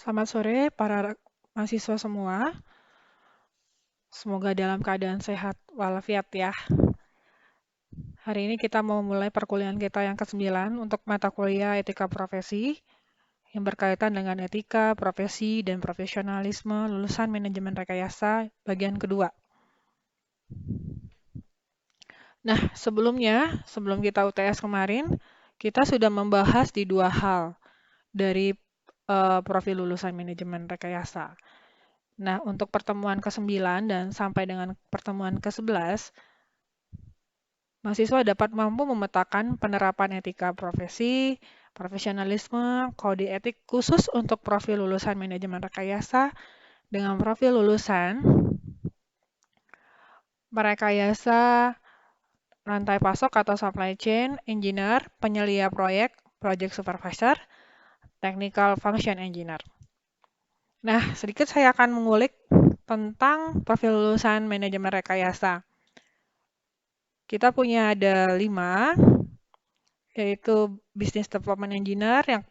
Selamat sore para mahasiswa semua. Semoga dalam keadaan sehat walafiat ya. Hari ini kita mau mulai perkuliahan kita yang ke-9 untuk mata kuliah etika profesi yang berkaitan dengan etika, profesi, dan profesionalisme lulusan manajemen rekayasa bagian kedua. Nah, sebelum kita UTS kemarin, kita sudah membahas di dua hal dari profil lulusan manajemen rekayasa. Nah, untuk pertemuan ke-9 dan sampai dengan pertemuan ke-11, mahasiswa dapat mampu memetakan penerapan etika profesi, profesionalisme, kode etik khusus untuk profil lulusan manajemen rekayasa dengan profil lulusan merekayasa rantai pasok atau supply chain, engineer, penyelia proyek, project supervisor, technical function engineer. Nah, sedikit saya akan mengulik tentang profil lulusan manajemen rekayasa. Kita punya ada 5, yaitu Business Development Engineer,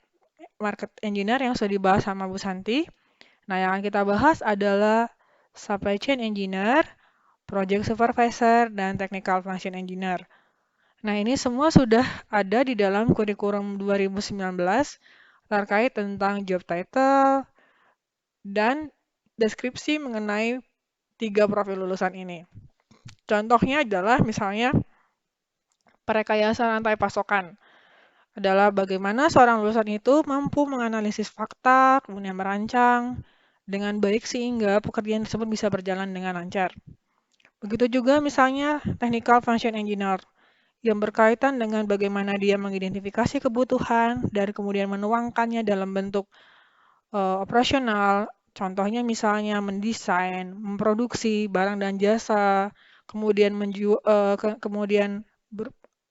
Market Engineer yang sudah dibahas sama Bu Santi. Nah, yang akan kita bahas adalah Supply Chain Engineer, Project Supervisor, dan Technical Function Engineer. Nah, ini semua sudah ada di dalam kurikulum 2019 terkait tentang job title dan deskripsi mengenai 3 profil lulusan ini. Contohnya adalah misalnya perekayasa rantai pasokan. Adalah bagaimana seorang lulusan itu mampu menganalisis fakta, kemudian merancang dengan baik sehingga pekerjaan tersebut bisa berjalan dengan lancar. Begitu juga misalnya technical function engineer yang berkaitan dengan bagaimana dia mengidentifikasi kebutuhan dan kemudian menuangkannya dalam bentuk operasional. Contohnya misalnya mendesain, memproduksi barang dan jasa, kemudian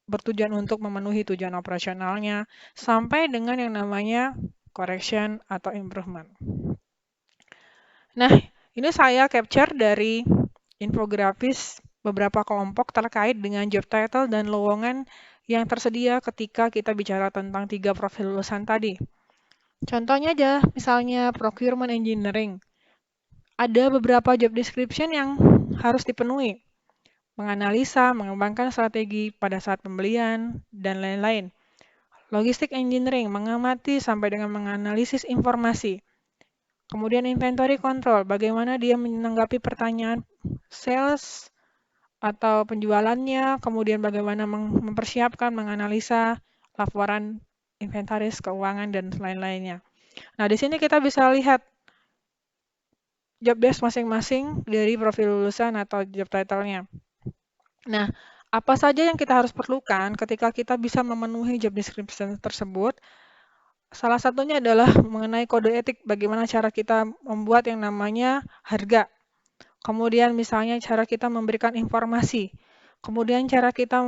bertujuan untuk memenuhi tujuan operasionalnya, sampai dengan yang namanya correction atau improvement. Nah, ini saya capture dari infografis beberapa kelompok terkait dengan job title dan lowongan yang tersedia ketika kita bicara tentang 3 profil lulusan tadi. Contohnya aja, misalnya procurement engineering. Ada beberapa job description yang harus dipenuhi. Menganalisa, mengembangkan strategi pada saat pembelian, dan lain-lain. Logistik engineering, mengamati sampai dengan menganalisis informasi. Kemudian inventory control, bagaimana dia menanggapi pertanyaan sales atau penjualannya, kemudian bagaimana mempersiapkan, menganalisa laporan inventaris, keuangan, dan lain-lainnya. Nah, di sini kita bisa lihat job desk masing-masing dari profil lulusan atau job title-nya. Nah, apa saja yang kita harus perlukan ketika kita bisa memenuhi job description tersebut? Salah satunya adalah mengenai kode etik, bagaimana cara kita membuat yang namanya harga. Kemudian misalnya cara kita memberikan informasi. Kemudian cara kita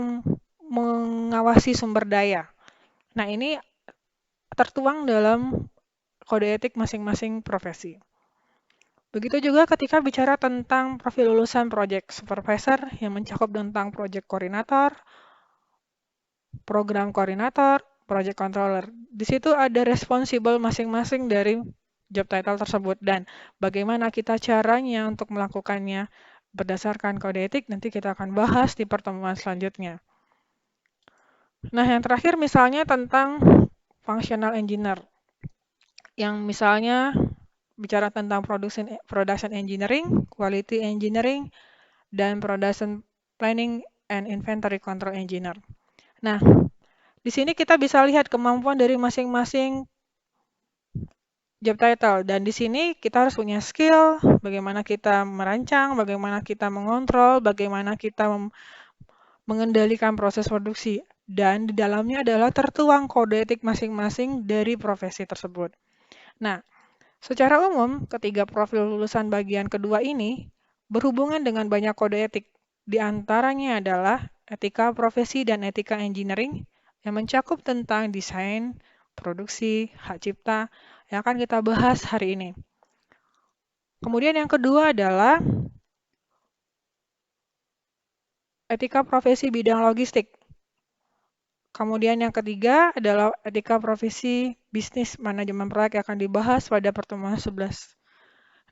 mengawasi sumber daya. Nah, ini tertuang dalam kode etik masing-masing profesi. Begitu juga ketika bicara tentang profil lulusan project supervisor yang mencakup tentang project koordinator, program koordinator, project controller. Di situ ada responsible masing-masing dari job title tersebut dan bagaimana kita caranya untuk melakukannya berdasarkan kode etik nanti kita akan bahas di pertemuan selanjutnya. Nah, yang terakhir misalnya tentang functional engineer yang misalnya bicara tentang production engineering, quality engineering, dan production planning and inventory control engineer. Nah, di sini kita bisa lihat kemampuan dari masing-masing job title. Dan di sini kita harus punya skill, bagaimana kita merancang, bagaimana kita mengontrol, bagaimana kita mengendalikan proses produksi. Dan di dalamnya adalah tertuang kode etik masing-masing dari profesi tersebut. Nah, secara umum, ketiga profil lulusan bagian kedua ini berhubungan dengan banyak kode etik. Di antaranya adalah etika profesi dan etika engineering yang mencakup tentang desain, produksi, hak cipta yang akan kita bahas hari ini. Kemudian yang kedua adalah etika profesi bidang logistik. Kemudian yang ketiga adalah etika profesi bisnis manajemen proyek yang akan dibahas pada pertemuan 11.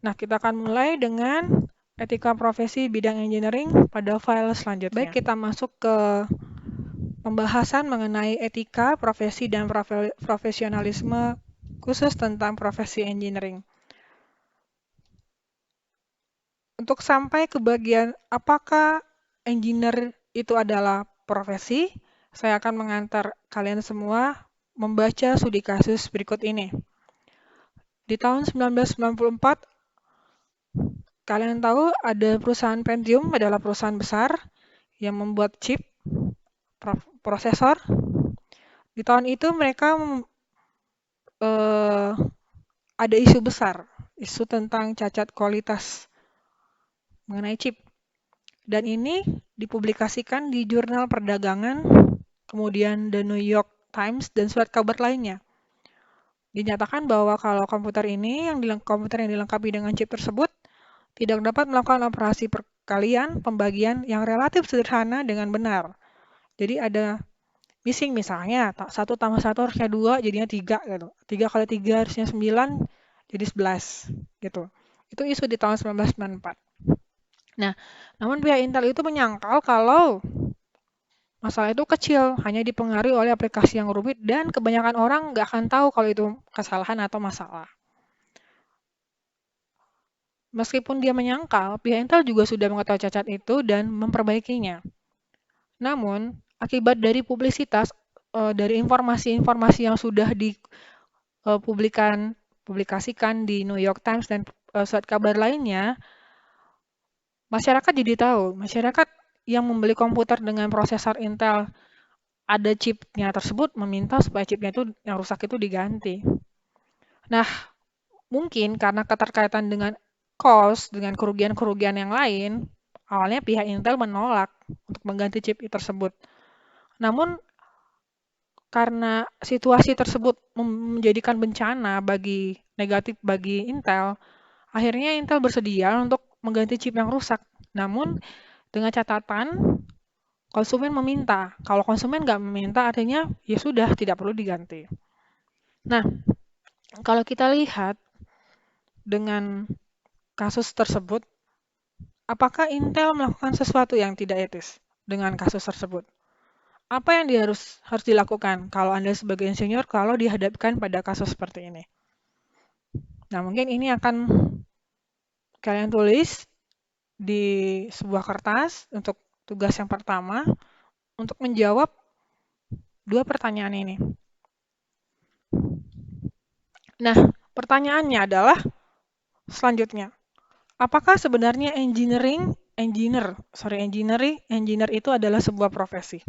Nah, kita akan mulai dengan etika profesi bidang engineering pada file selanjutnya. Baik, kita masuk ke pembahasan mengenai etika profesi dan profesionalisme khusus tentang profesi engineering. Untuk sampai ke bagian apakah engineer itu adalah profesi, saya akan mengantar kalian semua membaca studi kasus berikut ini. Di tahun 1994, kalian tahu ada perusahaan Pentium adalah perusahaan besar yang membuat chip, prosesor. Di tahun itu mereka ada isu besar, isu tentang cacat kualitas mengenai chip. Dan ini dipublikasikan di jurnal perdagangan, kemudian The New York Times, dan surat kabar lainnya. Dinyatakan bahwa kalau komputer yang dilengkapi dengan chip tersebut tidak dapat melakukan operasi perkalian pembagian yang relatif sederhana dengan benar. Jadi ada missing misalnya, 1 tambah 1 harusnya 2, jadinya 3 gitu. 3 kali 3 harusnya 9, jadi 11 gitu. Itu isu di tahun 1994. Nah, namun pihak Intel itu menyangkal kalau masalah itu kecil, hanya dipengaruhi oleh aplikasi yang rumit dan kebanyakan orang nggak akan tahu kalau itu kesalahan atau masalah. Meskipun dia menyangkal, pihak Intel juga sudah mengetahui cacat itu dan memperbaikinya. Namun, akibat dari publisitas, dari informasi-informasi yang sudah dipublikasikan di New York Times dan surat kabar lainnya, masyarakat jadi tahu, masyarakat yang membeli komputer dengan prosesor Intel ada chipnya tersebut meminta supaya chipnya itu yang rusak itu diganti. Nah, mungkin karena keterkaitan dengan cost, dengan kerugian-kerugian yang lain, awalnya pihak Intel menolak untuk mengganti chip tersebut. Namun, karena situasi tersebut menjadikan bencana negatif bagi Intel, akhirnya Intel bersedia untuk mengganti chip yang rusak. Namun, dengan catatan konsumen meminta. Kalau konsumen nggak meminta, artinya ya sudah, tidak perlu diganti. Nah, kalau kita lihat dengan kasus tersebut, apakah Intel melakukan sesuatu yang tidak etis dengan kasus tersebut? Apa yang harus dilakukan kalau Anda sebagai insinyur kalau dihadapkan pada kasus seperti ini? Nah, mungkin ini akan kalian tulis di sebuah kertas untuk tugas yang pertama untuk menjawab 2 pertanyaan ini. Nah, pertanyaannya adalah selanjutnya. Apakah sebenarnya engineer itu adalah sebuah profesi?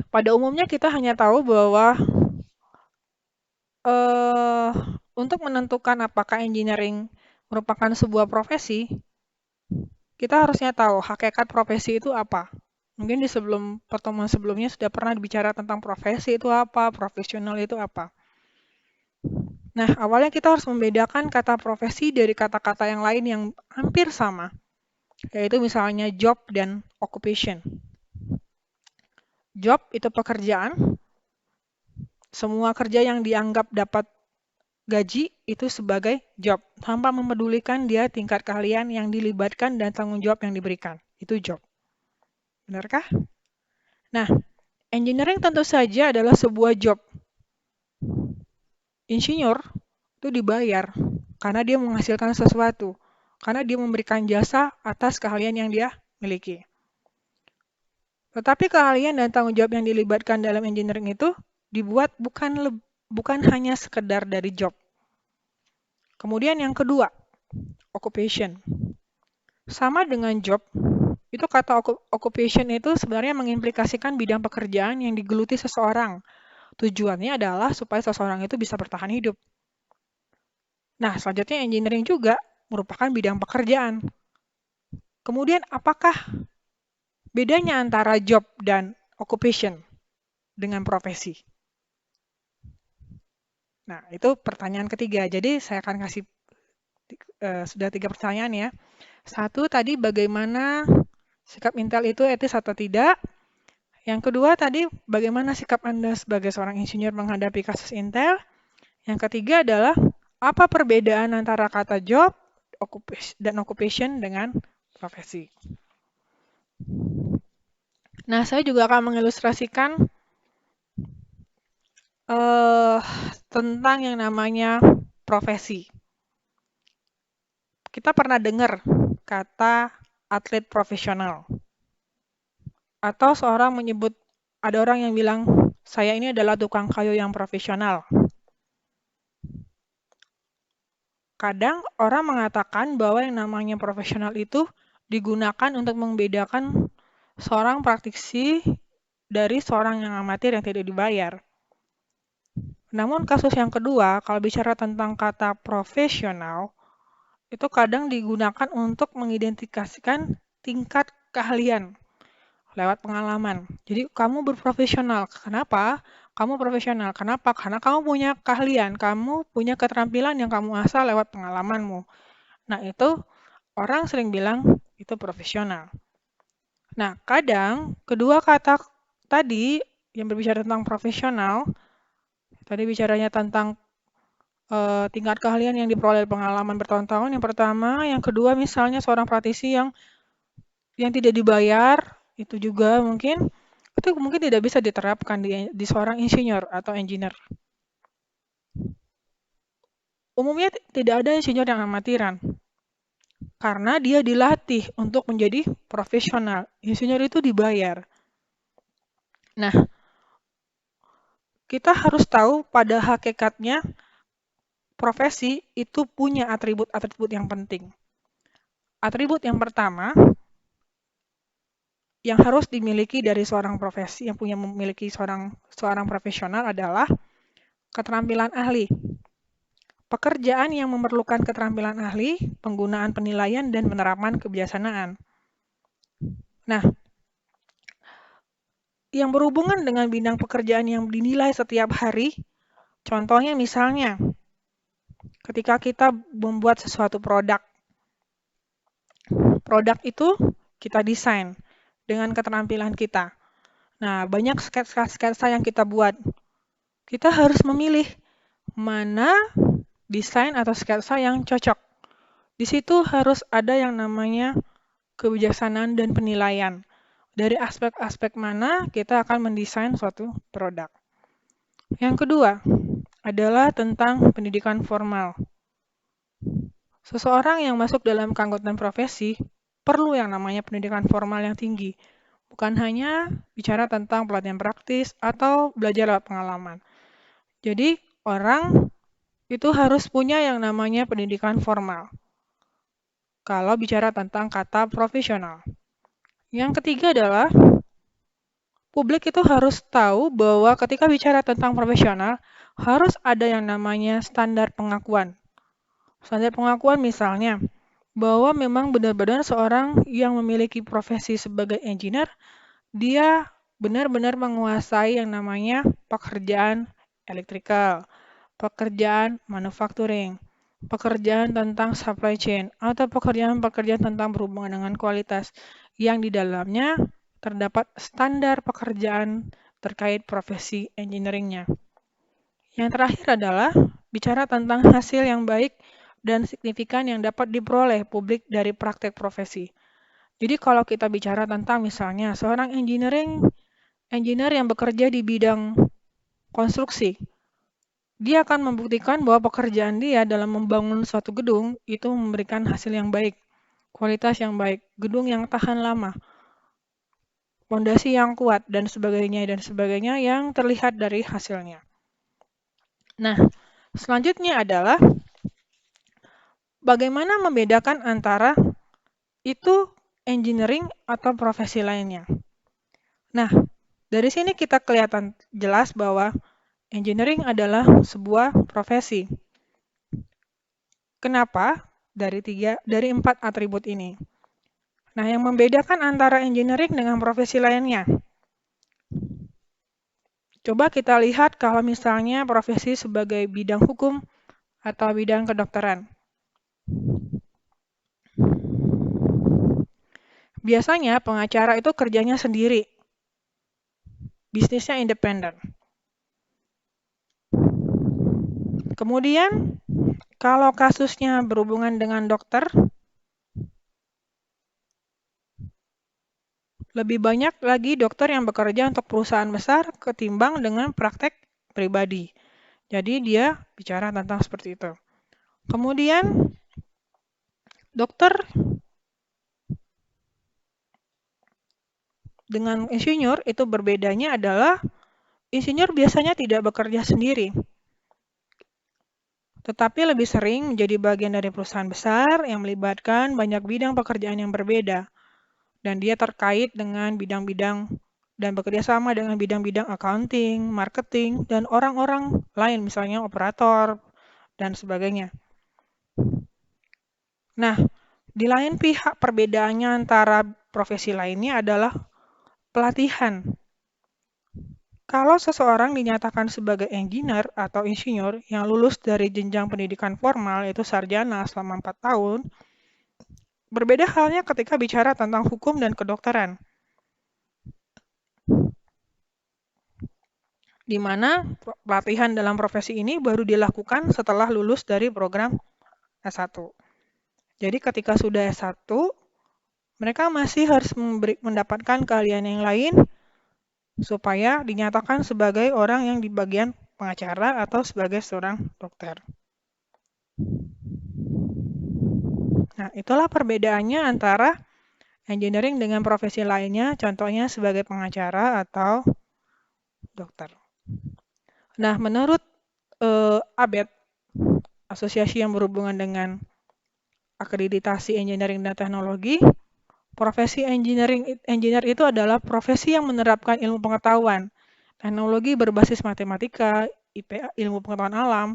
Pada umumnya kita hanya tahu bahwa untuk menentukan apakah engineering merupakan sebuah profesi, kita harusnya tahu hakikat profesi itu apa. Mungkin di pertemuan sebelumnya sudah pernah bicara tentang profesi itu apa, profesional itu apa. Nah, awalnya kita harus membedakan kata profesi dari kata-kata yang lain yang hampir sama, yaitu misalnya job dan occupation. Job itu pekerjaan, semua kerja yang dianggap dapat gaji itu sebagai job, tanpa memedulikan dia tingkat keahlian yang dilibatkan dan tanggung jawab yang diberikan. Itu job. Benarkah? Nah, engineering tentu saja adalah sebuah job. Insinyur itu dibayar karena dia menghasilkan sesuatu, karena dia memberikan jasa atas keahlian yang dia miliki. Tetapi keahlian dan tanggung jawab yang dilibatkan dalam engineering itu dibuat bukan hanya sekedar dari job. Kemudian yang kedua, occupation. Sama dengan job, itu kata occupation itu sebenarnya mengimplikasikan bidang pekerjaan yang digeluti seseorang. Tujuannya adalah supaya seseorang itu bisa bertahan hidup. Nah, selanjutnya engineering juga merupakan bidang pekerjaan. Kemudian apakah bedanya antara job dan occupation dengan profesi? Nah, itu pertanyaan ketiga. Jadi saya akan kasih sudah 3 pertanyaan ya. 1 tadi bagaimana Sikap Intel itu etis atau tidak. Yang kedua tadi, bagaimana sikap Anda sebagai seorang insinyur menghadapi kasus Intel. Yang ketiga adalah, apa perbedaan antara kata job dan occupation dengan profesi. Nah, saya juga akan mengilustrasikan tentang yang namanya profesi. Kita pernah dengar kata atlet profesional. Atau ada orang yang bilang, saya ini adalah tukang kayu yang profesional. Kadang orang mengatakan bahwa yang namanya profesional itu digunakan untuk membedakan seorang praktisi dari seorang yang amatir yang tidak dibayar. Namun kasus yang kedua, kalau bicara tentang kata profesional, itu kadang digunakan untuk mengidentifikasikan tingkat keahlian lewat pengalaman. Jadi kamu berprofesional. Kenapa? Kamu profesional. Kenapa? Karena kamu punya keahlian, kamu punya keterampilan yang kamu asah lewat pengalamanmu. Nah, itu orang sering bilang itu profesional. Nah, kadang kedua kata tadi yang berbicara tentang profesional, tadi bicaranya tentang tingkat keahlian yang diperoleh dari pengalaman bertahun-tahun. Yang pertama, yang kedua misalnya seorang praktisi yang tidak dibayar, itu juga mungkin tidak bisa diterapkan di seorang insinyur atau engineer. Umumnya tidak ada insinyur yang amatiran, karena dia dilatih untuk menjadi profesional. Insinyur itu dibayar. Nah, kita harus tahu pada hakikatnya profesi itu punya atribut-atribut yang penting. Atribut yang pertama yang harus dimiliki dari seorang profesi yang memiliki seorang profesional adalah keterampilan ahli. Pekerjaan yang memerlukan keterampilan ahli, penggunaan penilaian dan penerapan kebijaksanaan. Nah, yang berhubungan dengan bidang pekerjaan yang dinilai setiap hari, contohnya misalnya ketika kita membuat sesuatu produk itu kita desain dengan keterampilan kita. Nah, banyak sketsa yang kita buat. Kita harus memilih mana desain atau sketsa yang cocok. Di situ harus ada yang namanya kebijaksanaan dan penilaian. Dari aspek-aspek mana kita akan mendesain suatu produk. Yang kedua adalah tentang pendidikan formal. Seseorang yang masuk dalam keanggotaan profesi perlu yang namanya pendidikan formal yang tinggi. Bukan hanya bicara tentang pelatihan praktis atau belajar lewat pengalaman. Jadi, orang itu harus punya yang namanya pendidikan formal. Kalau bicara tentang kata profesional. Yang ketiga adalah, publik itu harus tahu bahwa ketika bicara tentang profesional, harus ada yang namanya standar pengakuan. Standar pengakuan misalnya, bahwa memang benar-benar seorang yang memiliki profesi sebagai engineer, dia benar-benar menguasai yang namanya pekerjaan elektrikal, pekerjaan manufacturing, pekerjaan tentang supply chain, atau pekerjaan-pekerjaan tentang berhubungan dengan kualitas, yang di dalamnya terdapat standar pekerjaan terkait profesi engineeringnya. Yang terakhir adalah bicara tentang hasil yang baik dan signifikan yang dapat diperoleh publik dari praktek profesi. Jadi kalau kita bicara tentang misalnya seorang engineer yang bekerja di bidang konstruksi, dia akan membuktikan bahwa pekerjaan dia dalam membangun suatu gedung itu memberikan hasil yang baik, kualitas yang baik, gedung yang tahan lama, fondasi yang kuat, dan sebagainya yang terlihat dari hasilnya. Nah, selanjutnya adalah bagaimana membedakan antara itu engineering atau profesi lainnya. Nah, dari sini kita kelihatan jelas bahwa engineering adalah sebuah profesi. Kenapa? Dari 4 atribut ini. Nah, yang membedakan antara engineering dengan profesi lainnya. Coba kita lihat kalau misalnya profesi sebagai bidang hukum atau bidang kedokteran. Biasanya pengacara itu kerjanya sendiri, bisnisnya independen. Kemudian, kalau kasusnya berhubungan dengan dokter, lebih banyak lagi dokter yang bekerja untuk perusahaan besar ketimbang dengan praktek pribadi. Jadi dia bicara tentang seperti itu. Kemudian, dokter dengan insinyur itu berbedanya adalah insinyur biasanya tidak bekerja sendiri, tetapi lebih sering menjadi bagian dari perusahaan besar yang melibatkan banyak bidang pekerjaan yang berbeda. Dan dia terkait dengan bidang-bidang dan bekerja sama dengan bidang-bidang accounting, marketing, dan orang-orang lain, misalnya operator, dan sebagainya. Nah, di lain pihak perbedaannya antara profesi lainnya adalah pelatihan. Kalau seseorang dinyatakan sebagai engineer atau insinyur yang lulus dari jenjang pendidikan formal, yaitu sarjana selama 4 tahun, berbeda halnya ketika bicara tentang hukum dan kedokteran, di mana pelatihan dalam profesi ini baru dilakukan setelah lulus dari program S1. Jadi ketika sudah S1, mereka masih harus mendapatkan keahlian yang lain supaya dinyatakan sebagai orang yang di bagian pengacara atau sebagai seorang dokter. Nah, itulah perbedaannya antara engineering dengan profesi lainnya, contohnya sebagai pengacara atau dokter. Nah, menurut ABET, asosiasi yang berhubungan dengan akreditasi engineering dan teknologi, profesi engineer itu adalah profesi yang menerapkan ilmu pengetahuan, teknologi berbasis matematika, IPA, ilmu pengetahuan alam,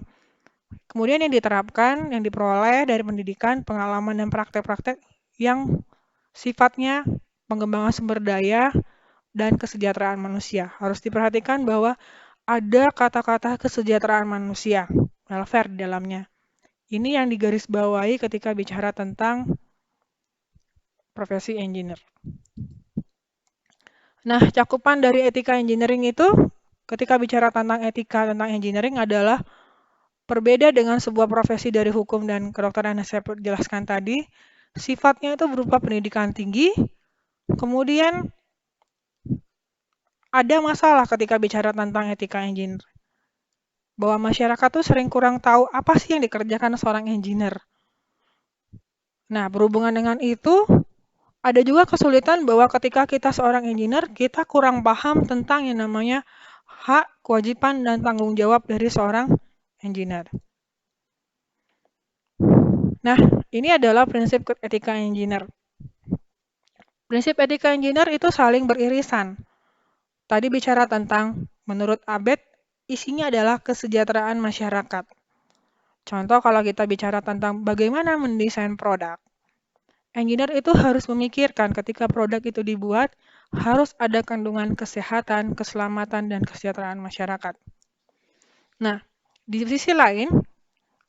kemudian yang diterapkan, yang diperoleh dari pendidikan, pengalaman, dan praktek-praktek yang sifatnya pengembangan sumber daya dan kesejahteraan manusia. Harus diperhatikan bahwa ada kata-kata kesejahteraan manusia, welfare di dalamnya. Ini yang digarisbawahi ketika bicara tentang profesi engineer. Nah, cakupan dari etika engineering itu, ketika bicara tentang etika tentang engineering adalah berbeda dengan sebuah profesi dari hukum dan kedokteran yang saya jelaskan tadi. Sifatnya itu berupa pendidikan tinggi, kemudian ada masalah ketika bicara tentang etika engineer. Bahwa masyarakat tuh sering kurang tahu apa sih yang dikerjakan seorang engineer. Nah, berhubungan dengan itu, ada juga kesulitan bahwa ketika kita seorang engineer, kita kurang paham tentang yang namanya hak, kewajiban, dan tanggung jawab dari seorang engineer. Nah, ini adalah prinsip etika engineer. Prinsip etika engineer itu saling beririsan. Tadi bicara tentang, menurut ABET, isinya adalah kesejahteraan masyarakat. Contoh kalau kita bicara tentang bagaimana mendesain produk. Engineer itu harus memikirkan ketika produk itu dibuat, harus ada kandungan kesehatan, keselamatan, dan kesejahteraan masyarakat. Nah, di sisi lain,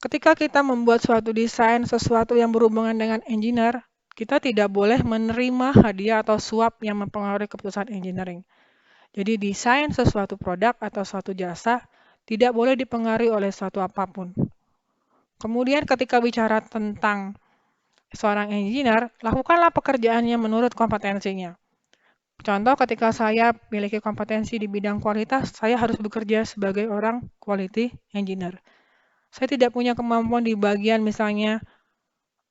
ketika kita membuat suatu desain, sesuatu yang berhubungan dengan engineer, kita tidak boleh menerima hadiah atau suap yang mempengaruhi keputusan engineering. Jadi desain sesuatu produk atau suatu jasa tidak boleh dipengaruhi oleh suatu apapun. Kemudian ketika bicara tentang seorang engineer, lakukanlah pekerjaannya menurut kompetensinya. Contoh ketika saya memiliki kompetensi di bidang kualitas, saya harus bekerja sebagai orang quality engineer. Saya tidak punya kemampuan di bagian misalnya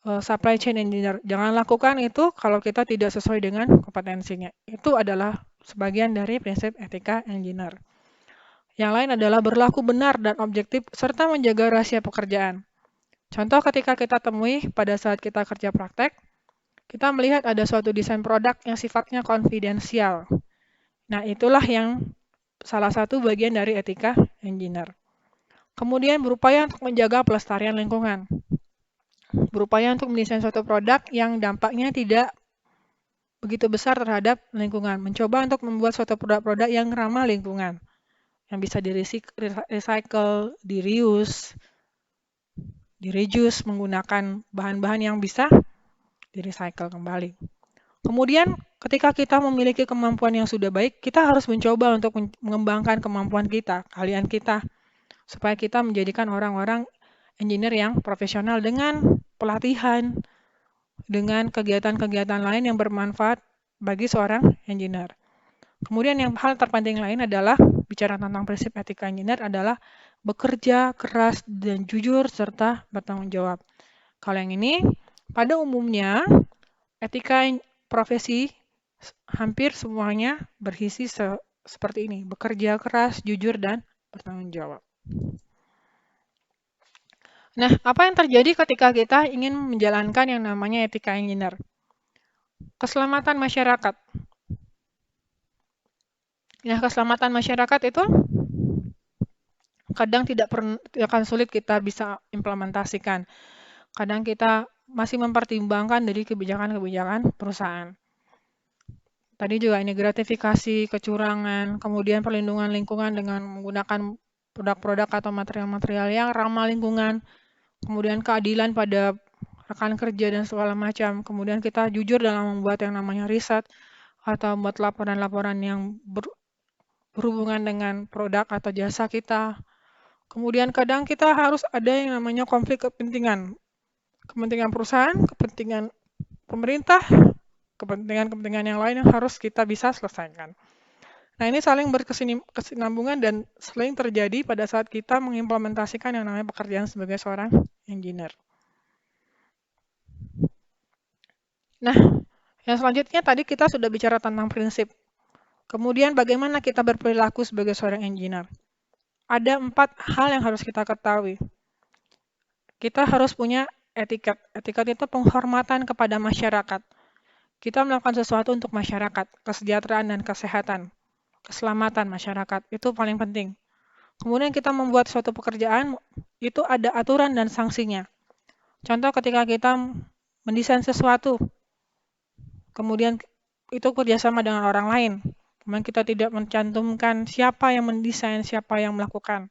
supply chain engineer. Jangan lakukan itu kalau kita tidak sesuai dengan kompetensinya. Itu adalah sebagian dari prinsip etika engineer. Yang lain adalah berlaku benar dan objektif serta menjaga rahasia pekerjaan. Contoh ketika kita temui pada saat kita kerja praktek, kita melihat ada suatu desain produk yang sifatnya konfidensial. Nah, itulah yang salah satu bagian dari etika engineer. Kemudian berupaya untuk menjaga pelestarian lingkungan. Berupaya untuk mendesain suatu produk yang dampaknya tidak begitu besar terhadap lingkungan. Mencoba untuk membuat suatu produk-produk yang ramah lingkungan. Yang bisa di-recycle, di-reuse, di-reduce menggunakan bahan-bahan yang bisa di-recycle kembali. Kemudian ketika kita memiliki kemampuan yang sudah baik, kita harus mencoba untuk mengembangkan kemampuan kita, keahlian kita, supaya kita menjadikan orang-orang engineer yang profesional dengan pelatihan, dengan kegiatan-kegiatan lain yang bermanfaat bagi seorang engineer. Kemudian yang hal terpenting lain adalah, bicara tentang prinsip etika engineer adalah bekerja keras dan jujur serta bertanggung jawab. Kalau yang ini, pada umumnya etika profesi hampir semuanya berisi seperti ini, bekerja keras, jujur, dan bertanggung jawab. Nah, apa yang terjadi ketika kita ingin menjalankan yang namanya etika engineer? Keselamatan masyarakat. Nah, keselamatan masyarakat itu kadang akan sulit kita bisa implementasikan. Kadang kita masih mempertimbangkan dari kebijakan-kebijakan perusahaan. Tadi juga ini gratifikasi, kecurangan, kemudian perlindungan lingkungan dengan menggunakan produk-produk atau material-material yang ramah lingkungan, kemudian keadilan pada rekan kerja dan segala macam. Kemudian kita jujur dalam membuat yang namanya riset atau membuat laporan-laporan yang berhubungan dengan produk atau jasa kita. Kemudian kadang kita harus ada yang namanya konflik kepentingan. Kepentingan perusahaan, kepentingan pemerintah, kepentingan-kepentingan yang lain yang harus kita bisa selesaikan. Nah, ini saling berkesinambungan dan sering terjadi pada saat kita mengimplementasikan yang namanya pekerjaan sebagai seorang engineer. Nah, yang selanjutnya tadi kita sudah bicara tentang prinsip. Kemudian bagaimana kita berperilaku sebagai seorang engineer? Ada 4 hal yang harus kita ketahui. Kita harus punya etiket. Etiket itu penghormatan kepada masyarakat. Kita melakukan sesuatu untuk masyarakat, kesejahteraan dan kesehatan, keselamatan masyarakat, itu paling penting. Kemudian kita membuat suatu pekerjaan, itu ada aturan dan sanksinya. Contoh ketika kita mendesain sesuatu, kemudian itu kerjasama dengan orang lain, kemudian kita tidak mencantumkan siapa yang mendesain, siapa yang melakukan.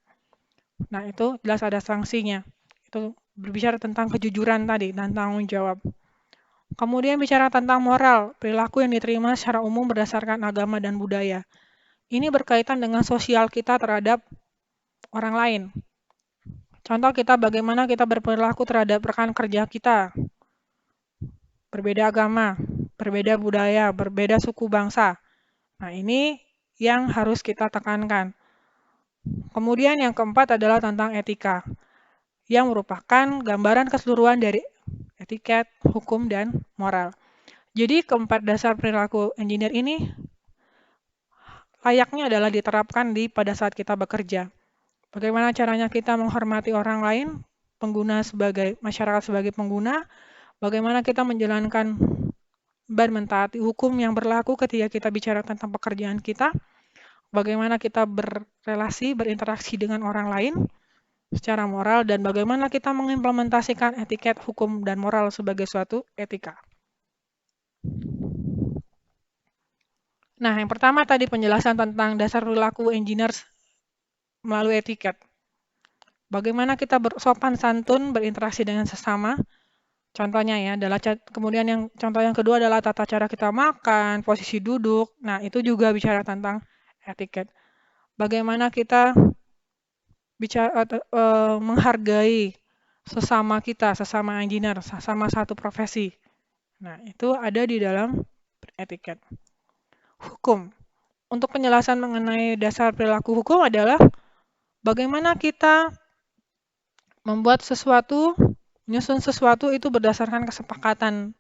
Nah, itu jelas ada sanksinya. Itu berbicara tentang kejujuran tadi dan tanggung jawab. Kemudian bicara tentang moral, perilaku yang diterima secara umum berdasarkan agama dan budaya. Ini berkaitan dengan sosial kita terhadap orang lain. Contoh kita bagaimana kita berperilaku terhadap rekan kerja kita. Berbeda agama, berbeda budaya, berbeda suku bangsa. Nah, ini yang harus kita tekankan. Kemudian yang keempat adalah tentang etika, yang merupakan gambaran keseluruhan dari etiket, hukum, dan moral. Jadi keempat dasar perilaku engineer ini layaknya adalah diterapkan pada saat kita bekerja. Bagaimana caranya kita menghormati orang lain, masyarakat sebagai pengguna, bagaimana kita menjalankan dan mentaati hukum yang berlaku ketika kita bicara tentang pekerjaan kita, bagaimana kita berrelasi, berinteraksi dengan orang lain secara moral, dan bagaimana kita mengimplementasikan etiket, hukum, dan moral sebagai suatu etika. Nah, yang pertama tadi penjelasan tentang dasar perilaku engineer melalui etiket. Bagaimana kita bersopan santun, berinteraksi dengan sesama. Contohnya ya, adalah kemudian contoh yang kedua adalah tata cara kita makan, posisi duduk. Nah, itu juga bicara tentang etiket. Bagaimana kita menghargai sesama kita, sesama engineer, sesama satu profesi. Nah, itu ada di dalam etiket. Hukum. Untuk penjelasan mengenai dasar perilaku hukum adalah bagaimana kita membuat sesuatu, menyusun sesuatu itu berdasarkan kesepakatan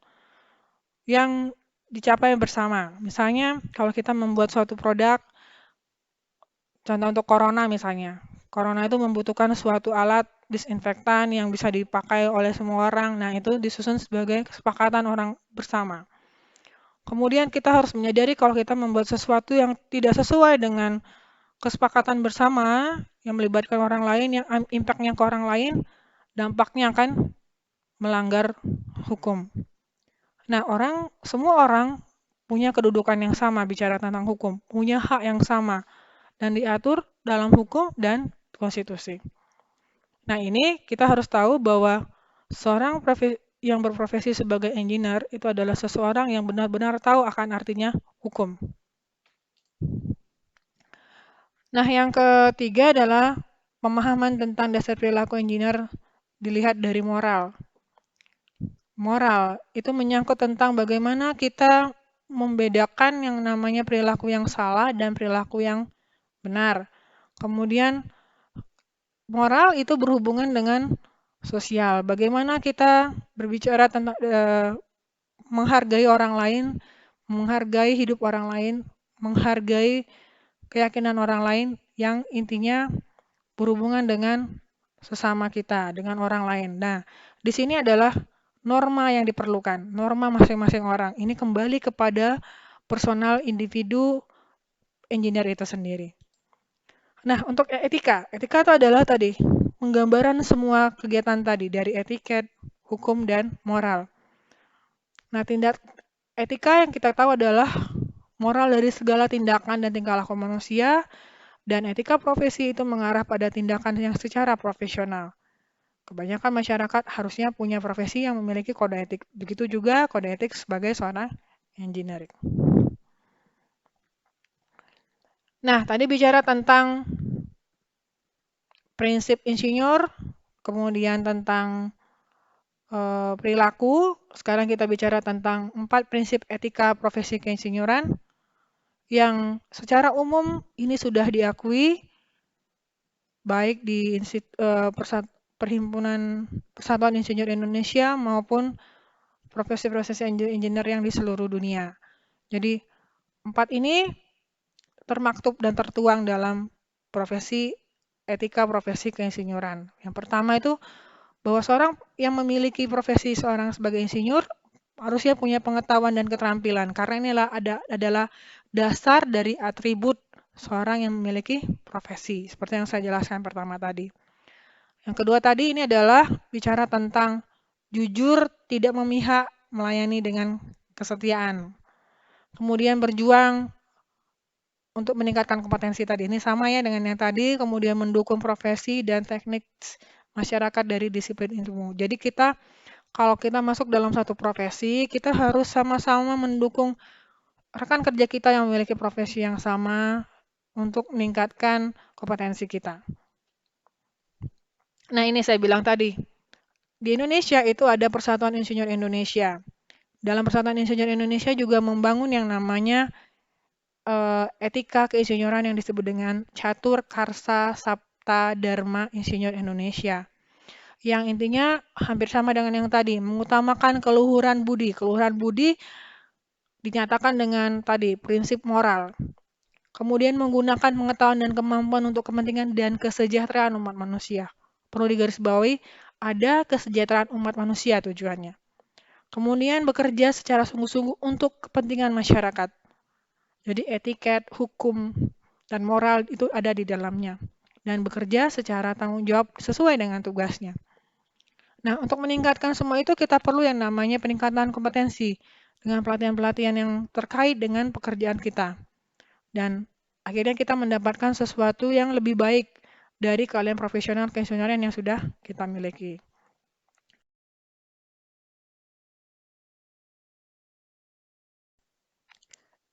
yang dicapai bersama. Misalnya, kalau kita membuat suatu produk, contoh untuk corona misalnya. Corona itu membutuhkan suatu alat disinfektan yang bisa dipakai oleh semua orang. Nah, itu disusun sebagai kesepakatan orang bersama. Kemudian kita harus menyadari kalau kita membuat sesuatu yang tidak sesuai dengan kesepakatan bersama, yang melibatkan orang lain, yang impact-nya ke orang lain, dampaknya akan melanggar hukum. Nah, semua orang punya kedudukan yang sama bicara tentang hukum, punya hak yang sama, dan diatur dalam hukum dan konstitusi. Nah, ini kita harus tahu bahwa seorang yang berprofesi sebagai engineer itu adalah seseorang yang benar-benar tahu akan artinya hukum. Nah, yang ketiga adalah pemahaman tentang dasar perilaku engineer dilihat dari moral. Moral itu menyangkut tentang bagaimana kita membedakan yang namanya perilaku yang salah dan perilaku yang benar. Kemudian moral itu berhubungan dengan sosial. Bagaimana kita berbicara tentang menghargai orang lain, menghargai hidup orang lain, menghargai keyakinan orang lain yang intinya berhubungan dengan sesama kita, dengan orang lain. Nah, di sini adalah norma yang diperlukan, norma masing-masing orang. Ini kembali kepada personal individu engineer itu sendiri. Nah, untuk etika, etika itu adalah tadi penggambaran semua kegiatan tadi dari etiket, hukum, dan moral. Nah, tindak etika yang kita tahu adalah moral dari segala tindakan dan tingkah laku manusia, dan etika profesi itu mengarah pada tindakan yang secara profesional. Kebanyakan masyarakat harusnya punya profesi yang memiliki kode etik. Begitu juga kode etik sebagai seorang engineer. Nah, tadi bicara tentang prinsip insinyur, kemudian tentang perilaku. Sekarang kita bicara tentang 4 prinsip etika profesi keinsinyuran yang secara umum ini sudah diakui baik di Perhimpunan Persatuan Insinyur Indonesia maupun profesi-profesi engineer yang di seluruh dunia. Jadi 4 ini termaktub dan tertuang dalam profesi etika profesi keinsinyuran. Yang pertama itu bahwa seorang yang memiliki profesi seorang sebagai insinyur harusnya punya pengetahuan dan keterampilan karena inilah adalah dasar dari atribut seorang yang memiliki profesi seperti yang saya jelaskan pertama tadi. Yang kedua tadi ini adalah bicara tentang jujur, tidak memihak, melayani dengan kesetiaan. Kemudian berjuang untuk meningkatkan kompetensi tadi. Ini sama ya dengan yang tadi, kemudian mendukung profesi dan teknik masyarakat dari disiplin ilmu. Jadi kalau kita masuk dalam satu profesi, kita harus sama-sama mendukung rekan kerja kita yang memiliki profesi yang sama untuk meningkatkan kompetensi kita. Nah, ini saya bilang tadi, di Indonesia itu ada Persatuan Insinyur Indonesia. Dalam Persatuan Insinyur Indonesia juga membangun yang namanya etika keinsinyuran yang disebut dengan Catur Karsa Sapta Dharma Insinyur Indonesia. Yang intinya hampir sama dengan yang tadi, mengutamakan keluhuran budi. Keluhuran budi dinyatakan dengan tadi prinsip moral. Kemudian menggunakan pengetahuan dan kemampuan untuk kepentingan dan kesejahteraan umat manusia. Perlu digarisbawahi, ada kesejahteraan umat manusia tujuannya. Kemudian bekerja secara sungguh-sungguh untuk kepentingan masyarakat. Jadi etiket, hukum, dan moral itu ada di dalamnya. Dan bekerja secara tanggung jawab sesuai dengan tugasnya. Nah, untuk meningkatkan semua itu kita perlu yang namanya peningkatan kompetensi dengan pelatihan-pelatihan yang terkait dengan pekerjaan kita. Dan akhirnya kita mendapatkan sesuatu yang lebih baik dari kalian profesional keinsinyuran yang sudah kita miliki.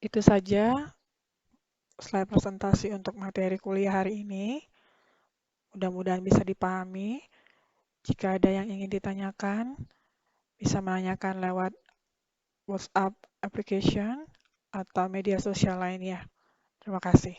Itu saja slide presentasi untuk materi kuliah hari ini. Mudah-mudahan bisa dipahami. Jika ada yang ingin ditanyakan, bisa menanyakan lewat WhatsApp application atau media sosial lainnya. Terima kasih.